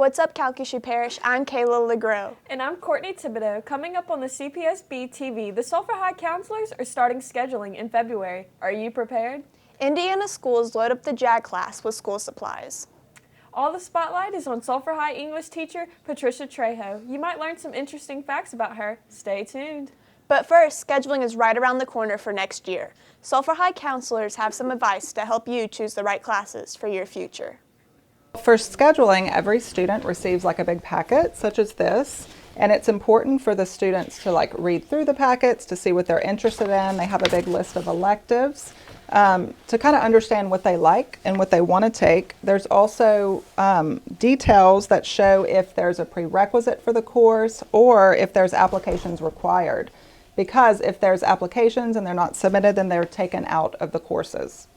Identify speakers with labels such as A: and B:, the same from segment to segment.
A: What's up, Calcasieu Parish? I'm Kayla Legros.
B: And I'm Courtney Thibodeau. Coming up on the Cpsb-Tv, the Sulphur High counselors are starting scheduling in February. Are you prepared?
A: Indiana schools load up the JAG class with school supplies.
B: All the spotlight is on Sulphur High English teacher Patricia Trejo. You might learn some interesting facts about her. Stay tuned.
A: But first, scheduling is right around the corner for next year. Sulphur High counselors have some advice to help you choose the right classes for your future.
C: For scheduling, every student receives like a big packet such as this, and it's important for the students to read through the packets to see what they're interested in. They have a big list of electives to kind of understand what they like and what they want to take. There's also details that show if there's a prerequisite for the course or if there's applications required, because if there's applications and they're not submitted, then they're taken out of the courses.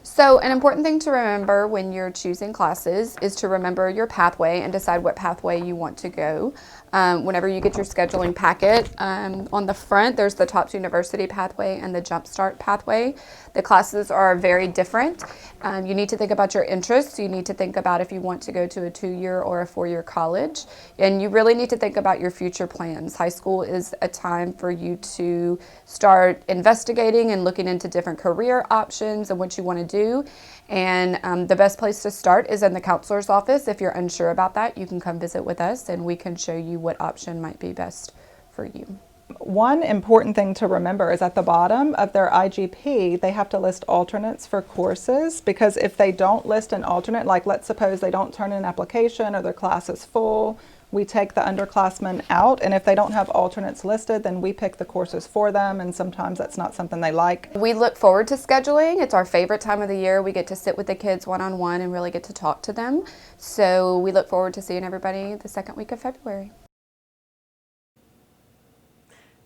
D: So an important thing to remember when you're choosing classes is to remember your pathway and decide what pathway you want to go. Whenever you get your scheduling packet, on the front there's the Tops University pathway and the Jumpstart pathway. The classes are very different. You need to think about your interests. You need to think about if you want to go to a 2-year or a 4-year college. And you really need to think about your future plans. High school is a time for you to start investigating and looking into different career options and what you want to do. And the best place to start is in the counselor's office. If you're unsure about that, you can come visit with us and we can show you what option might be best for you.
C: One important thing to remember is at the bottom of their IGP, they have to list alternates for courses, because if they don't list an alternate, like let's suppose they don't turn in an application or their class is full, we take the underclassmen out, and if they don't have alternates listed, then we pick the courses for them, and sometimes that's not something they like.
D: We look forward to scheduling. It's our favorite time of the year. We get to sit with the kids one-on-one and really get to talk to them. So we look forward to seeing everybody the second week of February.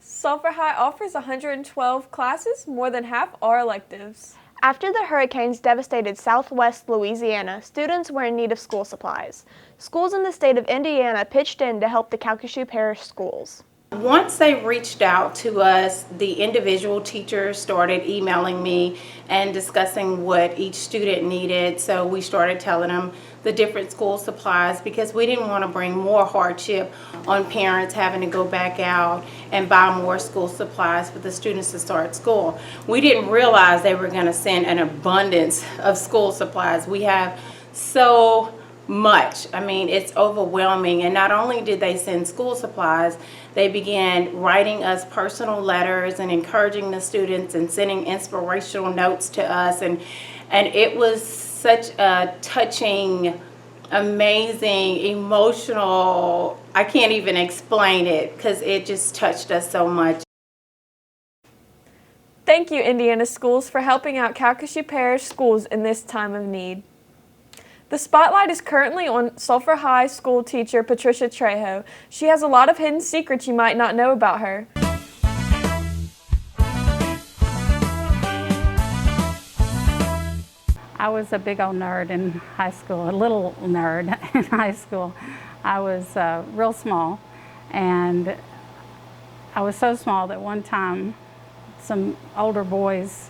B: Sulphur High offers 112 classes, more than half are electives.
A: After the hurricanes devastated southwest Louisiana, students were in need of school supplies. Schools in the state of Indiana pitched in to help the Calcasieu Parish schools.
E: Once they reached out to us, the individual teachers started emailing me and discussing what each student needed. So we started telling them the different school supplies, because we didn't want to bring more hardship on parents having to go back out and buy more school supplies for the students to start school. We didn't realize they were going to send an abundance of school supplies. We have so much. I mean, it's overwhelming. And not only did they send school supplies, they began writing us personal letters and encouraging the students and sending inspirational notes to us. And it was such a touching, amazing, emotional, I can't even explain it because it just touched us so much.
B: Thank you, Indiana schools, for helping out Calcasieu Parish schools in this time of need. The spotlight is currently on Sulphur High school teacher Patricia Trejo. She has a lot of hidden secrets you might not know about her.
F: I was a big old nerd in high school, a little nerd in high school. I was real small, and I was so small that one time some older boys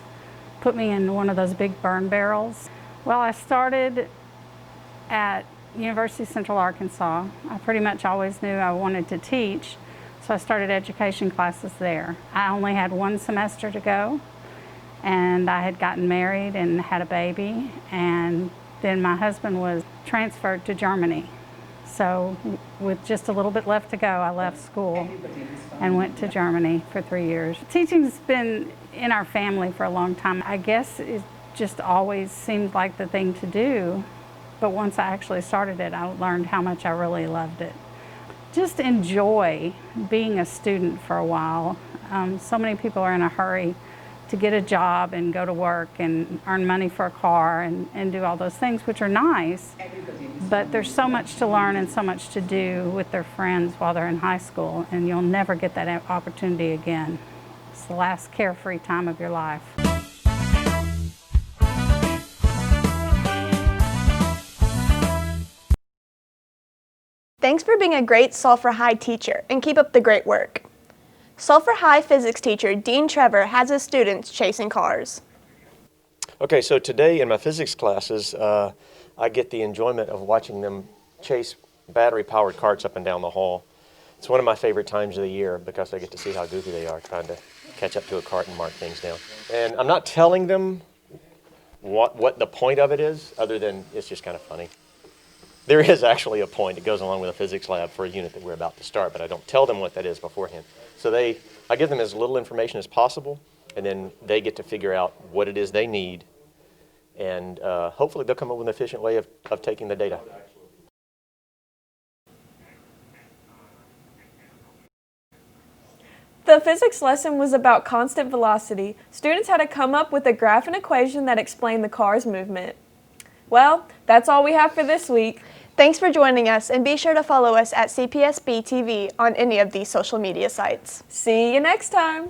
F: put me in one of those big burn barrels. Well, I started at University of Central Arkansas. I pretty much always knew I wanted to teach, so I started education classes there. I only had one semester to go, and I had gotten married and had a baby, and then my husband was transferred to Germany. So with just a little bit left to go, I left school and went to Germany for 3 years. Teaching's been in our family for a long time. I guess it just always seemed like the thing to do. But once I actually started it, I learned how much I really loved it. Just enjoy being a student for a while. So many people are in a hurry to get a job and go to work and earn money for a car and do all those things, which are nice. But there's so much to learn and so much to do with their friends while they're in high school, and you'll never get that opportunity again. It's the last carefree time of your life.
A: Thanks for being a great Sulphur High teacher, and keep up the great work. Sulphur High physics teacher Dean Trevor has his students chasing cars.
G: Okay, so today in my physics classes, I get the enjoyment of watching them chase battery-powered carts up and down the hall. It's one of my favorite times of the year because I get to see how goofy they are trying to catch up to a cart and mark things down. And I'm not telling them what the point of it is, other than it's just kind of funny. There is actually a point that goes along with a physics lab for a unit that we're about to start, but I don't tell them what that is beforehand. So I give them as little information as possible, and then they get to figure out what it is they need, and hopefully they'll come up with an efficient way of taking the data.
B: The physics lesson was about constant velocity. Students had to come up with a graph and equation that explained the car's movement. Well, that's all we have for this week.
A: Thanks for joining us, and be sure to follow us at Cpsb-Tv on any of these social media sites.
B: See you next time.